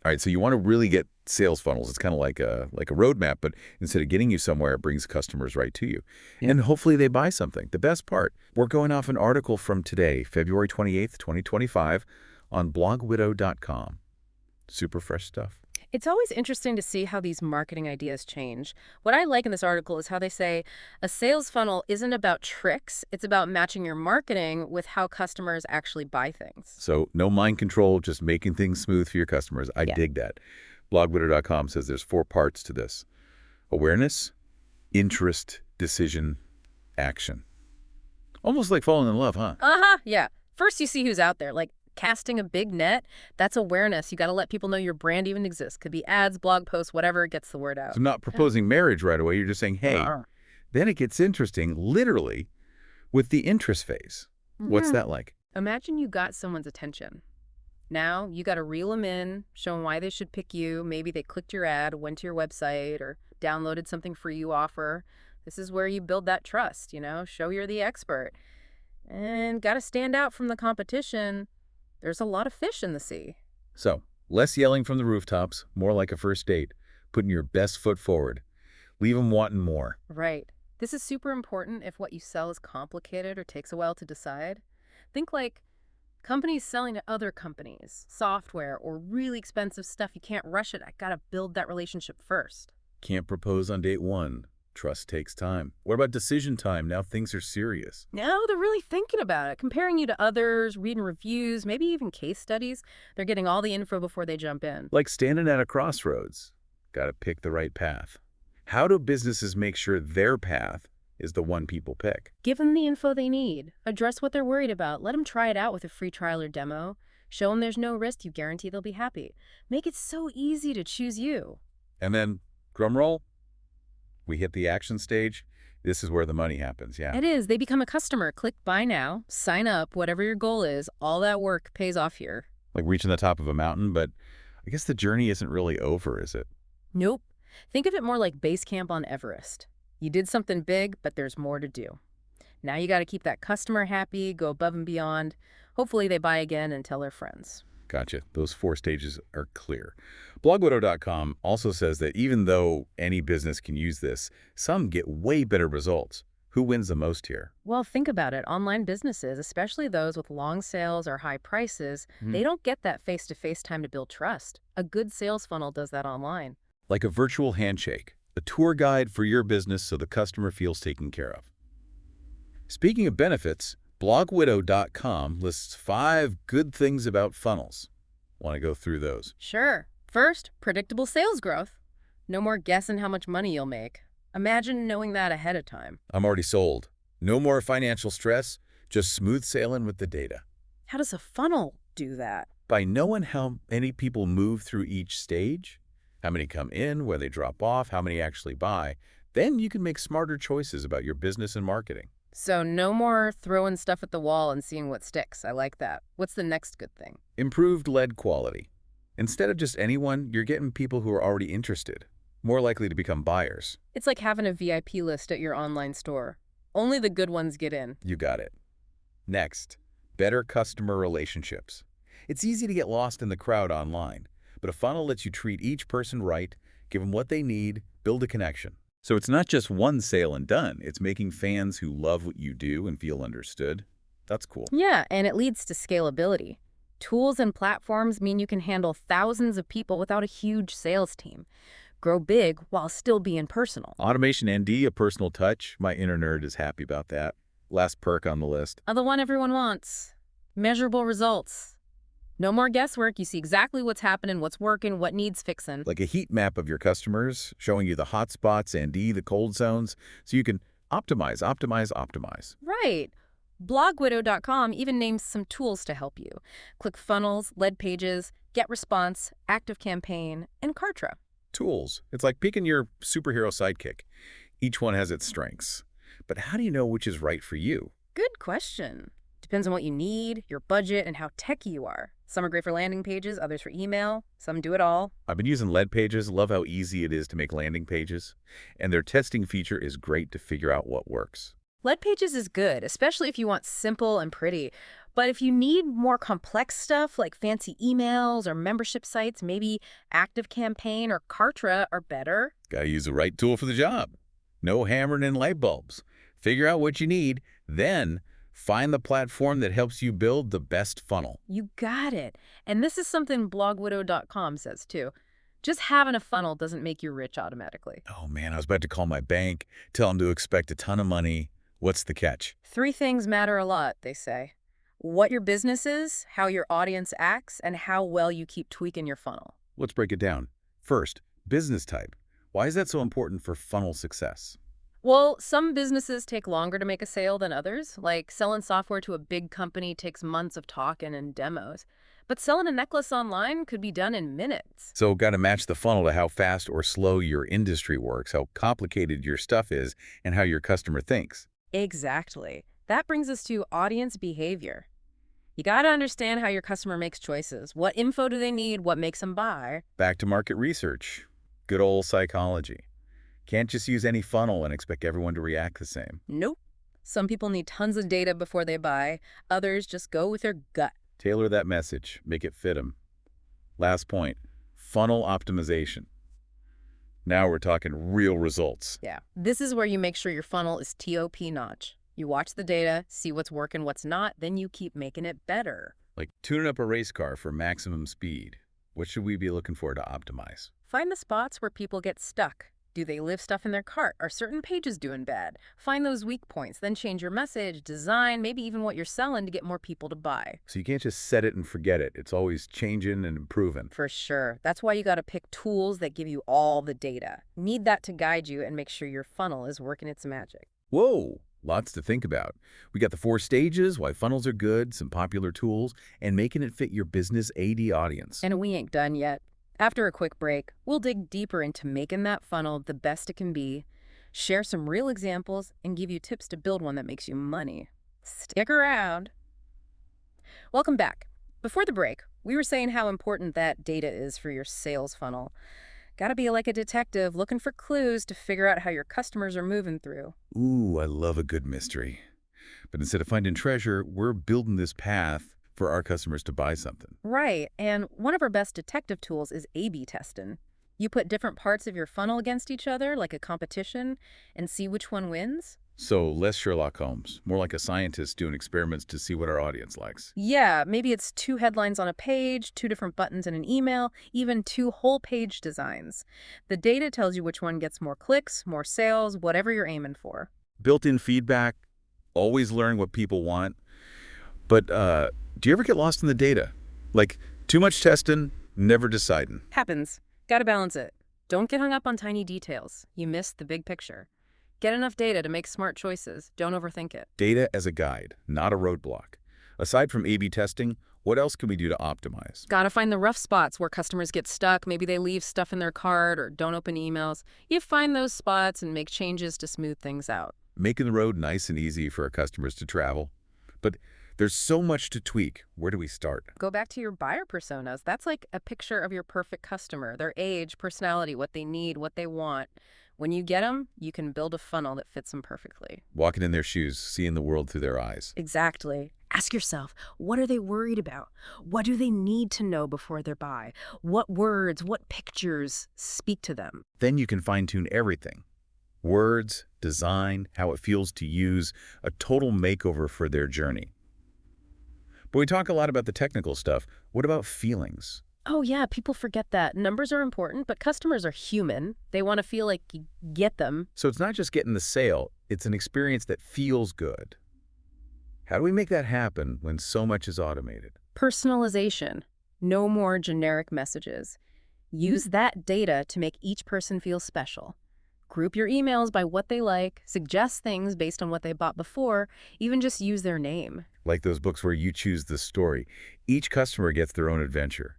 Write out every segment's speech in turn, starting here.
All right, so you want to really get sales funnels. It's kind of like a roadmap, but instead of getting you somewhere, it brings customers right to you. Yeah. And hopefully they buy something. The best part, we're going off an article from today, February 28th, 2025, on blogwidow.com. Super fresh stuff. It's always interesting to see how these marketing ideas change. What I like in this article is how they say a sales funnel isn't about tricks, it's about matching your marketing with how customers actually buy things. So no mind control, just making things smooth for your customers. I Yeah. dig that. Blogwidow.com says there's 4 parts to this. Awareness, interest, decision, action. Almost like falling in love, huh? Uh-huh, yeah. First you see who's out there, like casting a big net. That's awareness. You got to let people know your brand even exists. Could be ads, blog posts, whatever gets the word out. So not proposing marriage right away. You're just saying, hey, Uh-uh. then it gets interesting, literally, with the interest phase. What's that like? Imagine you got someone's attention. Now you got to reel them in, show them why they should pick you. Maybe they clicked your ad, went to your website, or downloaded something free you offer. This is where you build that trust, show you're the expert. And got to stand out from the competition. There's a lot of fish in the sea. So, less yelling from the rooftops, more like a first date, putting your best foot forward. Leave them wanting more. Right. This is super important if what you sell is complicated or takes a while to decide. Think like companies selling to other companies, software, or really expensive stuff. You can't rush it. I got to build that relationship first. Can't propose on date 1. Trust takes time. What about decision time? Now things are serious. No, they're really thinking about it, comparing you to others, reading reviews, maybe even case studies. They're getting all the info before they jump in. Like standing at a crossroads. Got to pick the right path. How do businesses make sure their path is the one people pick? Give them the info they need. Address what they're worried about. Let them try it out with a free trial or demo. Show them there's no risk. You guarantee they'll be happy. Make it so easy to choose you. And then, drum roll, we hit the action stage. This is where the money happens, yeah. It is. They become a customer. Click buy now, sign up, whatever your goal is. All that work pays off here. Like reaching the top of a mountain, but I guess the journey isn't really over, is it? Nope. Think of it more like base camp on Everest. You did something big, but there's more to do. Now you got to keep that customer happy, go above and beyond. Hopefully they buy again and tell their friends. Gotcha. Those 4 stages are clear. Blogwidow.com also says that even though any business can use this, some get way better results. Who wins the most here? Well, think about it. Online businesses, especially those with long sales or high prices, they don't get that face-to-face time to build trust. A good sales funnel does that online. Like a virtual handshake, a tour guide for your business so the customer feels taken care of. Speaking of benefits, blogwidow.com lists 5 good things about funnels. Want to go through those? Sure. First, predictable sales growth. No more guessing how much money you'll make. Imagine knowing that ahead of time. I'm already sold. No more financial stress, just smooth sailing with the data. How does a funnel do that? By knowing how many people move through each stage, how many come in, where they drop off, how many actually buy, then you can make smarter choices about your business and marketing. So no more throwing stuff at the wall and seeing what sticks. I like that. What's the next good thing? Improved lead quality. Instead of just anyone, you're getting people who are already interested, more likely to become buyers. It's like having a VIP list at your online store. Only the good ones get in. You got it. Next, better customer relationships. It's easy to get lost in the crowd online, but a funnel lets you treat each person right, give them what they need, build a connection. So it's not just one sale and done. It's making fans who love what you do and feel understood. That's cool. Yeah, and it leads to scalability. Tools and platforms mean you can handle thousands of people without a huge sales team. Grow big while still being personal. Automation ND, a personal touch. My inner nerd is happy about that. Last perk on the list. The one everyone wants. Measurable results. No more guesswork. You see exactly what's happening, what's working, what needs fixing. Like a heat map of your customers, showing you the hot spots and the cold zones, so you can optimize, optimize, optimize. Right. Blogwidow.com even names some tools to help you. ClickFunnels, lead pages, GetResponse, ActiveCampaign, and Kartra. Tools. It's like picking your superhero sidekick. Each one has its strengths. But how do you know which is right for you? Good question. Depends on what you need, your budget, and how techy you are. Some are great for landing pages, others for email. Some do it all. I've been using lead pages, love how easy it is to make landing pages, and their testing feature is great to figure out what works. Lead pages is good, especially if you want simple and pretty. But if you need more complex stuff like fancy emails or membership sites, maybe ActiveCampaign or Kartra are better. Gotta use the right tool for the job. No hammering in light bulbs. Figure out what you need, then find the platform that helps you build the best funnel. You got it. And this is something blogwidow.com says too. Just having a funnel doesn't make you rich automatically. Oh man, I was about to call my bank, tell them to expect a ton of money. What's the catch? Three things matter a lot, they say. What your business is, how your audience acts, and how well you keep tweaking your funnel. Let's break it down. First, business type. Why is that so important for funnel success? Well, some businesses take longer to make a sale than others, like selling software to a big company takes months of talking and demos. But selling a necklace online could be done in minutes. So got to match the funnel to how fast or slow your industry works, how complicated your stuff is, and how your customer thinks. Exactly. That brings us to audience behavior. You got to understand how your customer makes choices. What info do they need? What makes them buy? Back to market research. Good old psychology. Can't just use any funnel and expect everyone to react the same. Nope. Some people need tons of data before they buy. Others just go with their gut. Tailor that message. Make it fit them. Last point, funnel optimization. Now we're talking real results. Yeah. This is where you make sure your funnel is top-notch. You watch the data, see what's working, what's not, then you keep making it better. Like tuning up a race car for maximum speed. What should we be looking for to optimize? Find the spots where people get stuck. Do they leave stuff in their cart? Are certain pages doing bad? Find those weak points, then change your message, design, maybe even what you're selling to get more people to buy. So you can't just set it and forget it. It's always changing and improving. For sure. That's why you got to pick tools that give you all the data. Need that to guide you and make sure your funnel is working its magic. Whoa, lots to think about. We got the 4 stages, why funnels are good, some popular tools, and making it fit your business AD audience. And we ain't done yet. After a quick break, we'll dig deeper into making that funnel the best it can be, share some real examples, and give you tips to build one that makes you money. Stick around. Welcome back. Before the break, we were saying how important that data is for your sales funnel. Gotta be like a detective looking for clues to figure out how your customers are moving through. Ooh, I love a good mystery. But instead of finding treasure, we're building this path for our customers to buy something. Right, and one of our best detective tools is A/B testing. You put different parts of your funnel against each other, like a competition, and see which one wins. So less Sherlock Holmes, more like a scientist doing experiments to see what our audience likes. Yeah, maybe it's 2 headlines on a page, 2 different buttons in an email, even 2 whole page designs. The data tells you which one gets more clicks, more sales, whatever you're aiming for. Built-in feedback, always learn what people want. But do you ever get lost in the data? Like too much testing, never deciding. Happens. Gotta balance it. Don't get hung up on tiny details. You missed the big picture. Get enough data to make smart choices. Don't overthink it. Data as a guide, not a roadblock. Aside from A/B testing, what else can we do to optimize? Gotta find the rough spots where customers get stuck. Maybe they leave stuff in their cart or don't open emails. You find those spots and make changes to smooth things out. Making the road nice and easy for our customers to travel. But there's so much to tweak. Where do we start? Go back to your buyer personas. That's like a picture of your perfect customer, their age, personality, what they need, what they want. When you get them, you can build a funnel that fits them perfectly. Walking in their shoes, seeing the world through their eyes. Exactly. Ask yourself, what are they worried about? What do they need to know before they buy? What words, what pictures speak to them? Then you can fine-tune everything. Words, design, how it feels to use, a total makeover for their journey. But we talk a lot about the technical stuff. What about feelings? Oh yeah, people forget that. Numbers are important, but customers are human. They want to feel like you get them. So it's not just getting the sale, it's an experience that feels good. How do we make that happen when so much is automated? Personalization. No more generic messages. Use that data to make each person feel special. Group your emails by what they like, suggest things based on what they bought before, even just use their name. Like those books where you choose the story. Each customer gets their own adventure.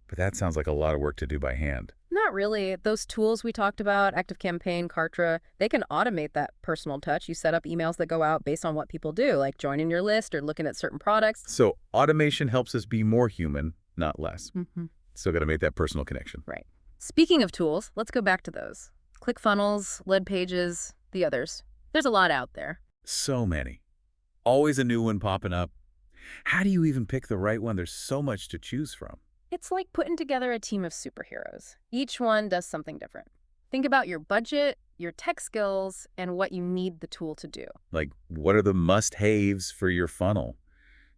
But that sounds like a lot of work to do by hand. Not really. Those tools we talked about, ActiveCampaign, Kartra, they can automate that personal touch. You set up emails that go out based on what people do, like joining your list or looking at certain products. So automation helps us be more human, not less. Mm-hmm. Still got to make that personal connection. Right. Speaking of tools, let's go back to those. ClickFunnels, lead pages, the others. There's a lot out there. So many. Always a new one popping up. How do you even pick the right one? There's so much to choose from. It's like putting together a team of superheroes. Each one does something different. Think about your budget, your tech skills, and what you need the tool to do. Like, what are the must-haves for your funnel?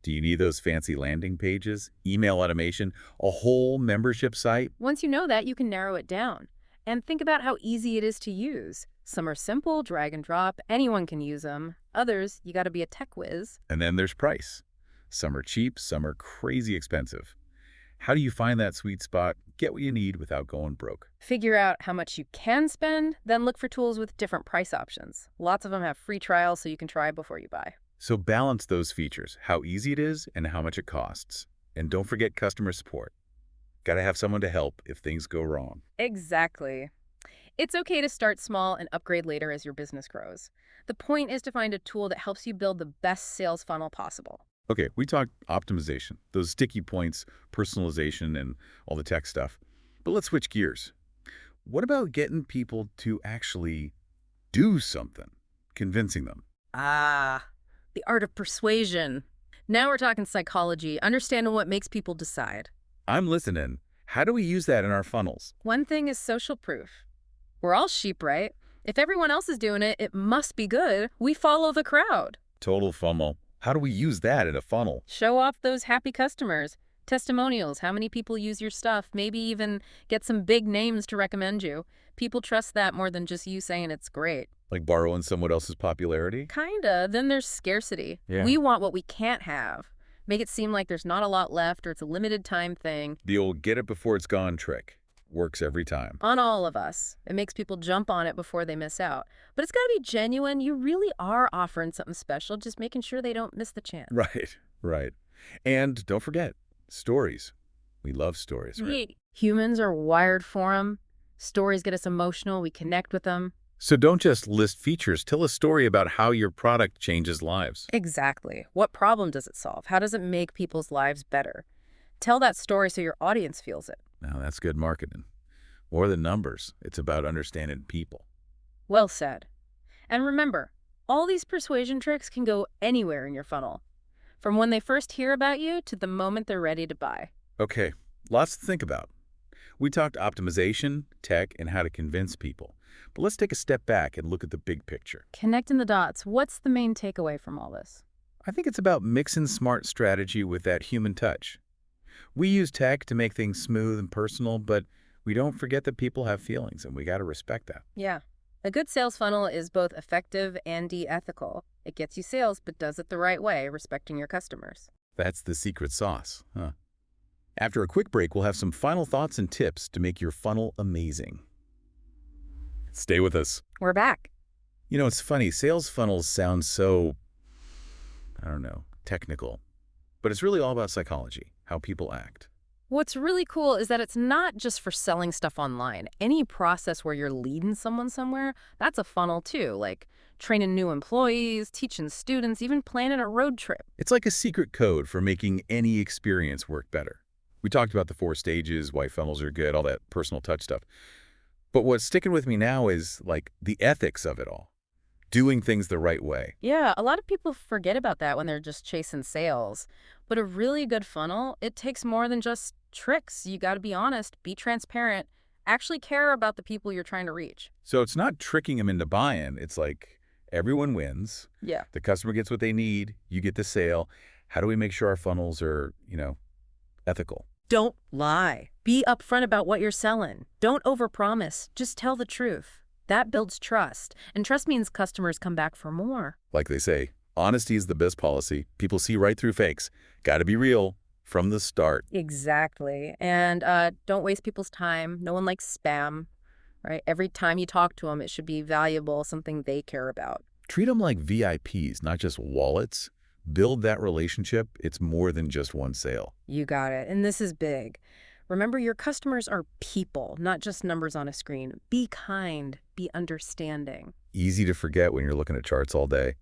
Do you need those fancy landing pages, email automation, a whole membership site? Once you know that, you can narrow it down. And think about how easy it is to use. Some are simple, drag and drop, anyone can use them. Others, you gotta be a tech whiz. And then there's price. Some are cheap, some are crazy expensive. How do you find that sweet spot, get what you need without going broke? Figure out how much you can spend, then look for tools with different price options. Lots of them have free trials so you can try before you buy. So balance those features, how easy it is and how much it costs. And don't forget customer support. Gotta have someone to help if things go wrong. Exactly. It's okay to start small and upgrade later as your business grows. The point is to find a tool that helps you build the best sales funnel possible. Okay, we talked optimization, those sticky points, personalization, and all the tech stuff. But let's switch gears. What about getting people to actually do something? Convincing them. Ah, the art of persuasion. Now we're talking psychology, understanding what makes people decide. I'm listening. How do we use that in our funnels? One thing is social proof. We're all sheep, right? If everyone else is doing it, it must be good. We follow the crowd. Total FOMO. How do we use that in a funnel? Show off those happy customers. Testimonials, how many people use your stuff, maybe even get some big names to recommend you. People trust that more than just you saying it's great. Like borrowing someone else's popularity? Kinda. Then there's scarcity. Yeah. We want what we can't have. Make it seem like there's not a lot left or it's a limited time thing. The old get it before it's gone trick. Works every time. On all of us. It makes people jump on it before they miss out. But it's gotta be genuine. You really are offering something special, just making sure they don't miss the chance. Right, right. And don't forget, stories. We love stories, right? Humans are wired for them. Stories get us emotional. We connect with them. So don't just list features. Tell a story about how your product changes lives. Exactly. What problem does it solve? How does it make people's lives better? Tell that story so your audience feels it. Now, that's good marketing. More than numbers. It's about understanding people. Well said. And remember, all these persuasion tricks can go anywhere in your funnel. From when they first hear about you to the moment they're ready to buy. Okay, lots to think about. We talked optimization, tech, and how to convince people. But let's take a step back and look at the big picture. Connecting the dots. What's the main takeaway from all this? I think it's about mixing smart strategy with that human touch. We use tech to make things smooth and personal, but we don't forget that people have feelings, and we got to respect that. Yeah. A good sales funnel is both effective and ethical. It gets you sales, but does it the right way, respecting your customers. That's the secret sauce, huh? After a quick break, we'll have some final thoughts and tips to make your funnel amazing. Stay with us. We're back. You know, it's funny. Sales funnels sound so, I don't know, technical. But it's really all about psychology, how people act. What's really cool is that it's not just for selling stuff online. Any process where you're leading someone somewhere, that's a funnel too, like training new employees, teaching students, even planning a road trip. It's like a secret code for making any experience work better. We talked about the 4 stages, why funnels are good, all that personal touch stuff. But what's sticking with me now is like the ethics of it all. Doing things the right way. Yeah, a lot of people forget about that when they're just chasing sales. But a really good funnel, it takes more than just tricks. You got to be honest, be transparent, actually care about the people you're trying to reach. So it's not tricking them into buying. It's like everyone wins. Yeah. The customer gets what they need. You get the sale. How do we make sure our funnels are, ethical? Don't lie. Be upfront about what you're selling. Don't overpromise. Just tell the truth. That builds trust. And trust means customers come back for more. Like they say, honesty is the best policy. People see right through fakes. Got to be real from the start. Exactly. And don't waste people's time. No one likes spam, right? Every time you talk to them, it should be valuable, something they care about. Treat them like VIPs, not just wallets. Build that relationship. It's more than just one sale. You got it. And this is big. Remember, your customers are people, not just numbers on a screen. Be kind. Be understanding. Easy to forget when you're looking at charts all day.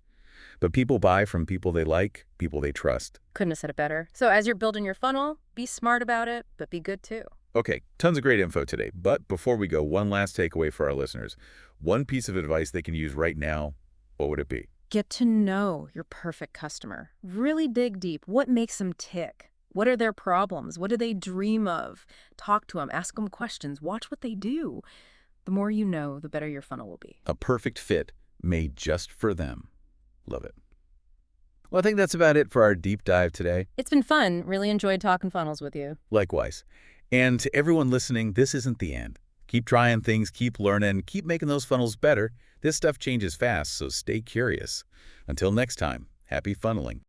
But people buy from people they like, people they trust. Couldn't have said it better. So as you're building your funnel, be smart about it, but be good too. Okay, tons of great info today. But before we go, one last takeaway for our listeners. One piece of advice they can use right now, what would it be? Get to know your perfect customer. Really dig deep. What makes them tick? What are their problems? What do they dream of? Talk to them, ask them questions, watch what they do. The more you know, the better your funnel will be. A perfect fit made just for them. Love it. Well, I think that's about it for our deep dive today. It's been fun. Really enjoyed talking funnels with you. Likewise. And to everyone listening, this isn't the end. Keep trying things, keep learning, keep making those funnels better. This stuff changes fast, so stay curious. Until next time, happy funneling.